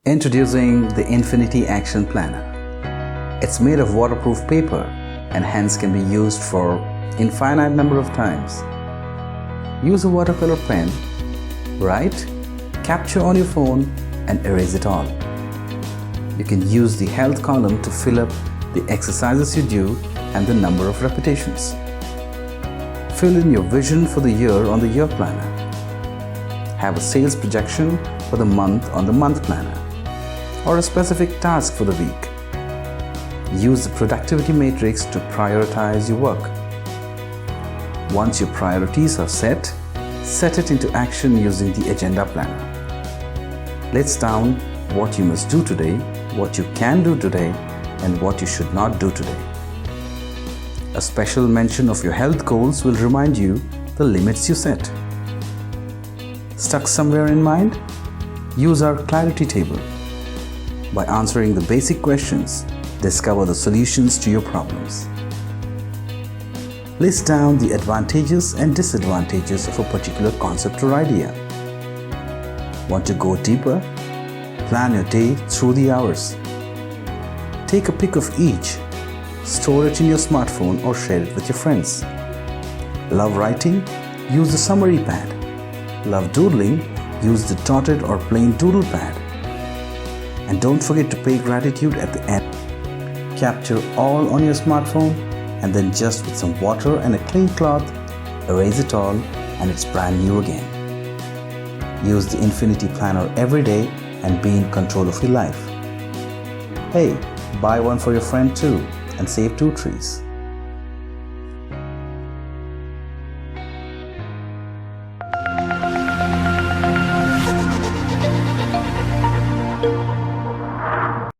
Introducing the Infinity Action Planner. It's made of waterproof paper and hence can be used for infinite number of times. Use a watercolor pen, write, capture on your phone and erase it all. You can use the health column to fill up the exercises you do and the number of repetitions. Fill in your vision for the year on the year planner. Have a sales projection for the month on the month planner, or a specific task for the week. Use the productivity matrix to prioritize your work. Once your priorities are set it into action using the agenda planner. Lists down what you must do today, what you can do today, and what you should not do today. A special mention of your health goals will remind you the limits you set. Stuck somewhere in mind? Use our clarity table. By answering the basic questions, discover the solutions to your problems. List down the advantages and disadvantages of a particular concept or idea. Want to go deeper? Plan your day through the hours. Take a pic of each. Store it in your smartphone or share it with your friends. Love writing? Use the summary pad. Love doodling? Use the dotted or plain doodle pad. And don't forget to pay gratitude at the end. Capture all on your smartphone and then just with some water and a clean cloth, erase it all and it's brand new again. Use the Infinity Planner every day and be in control of your life. Hey, buy one for your friend too and save 2 trees.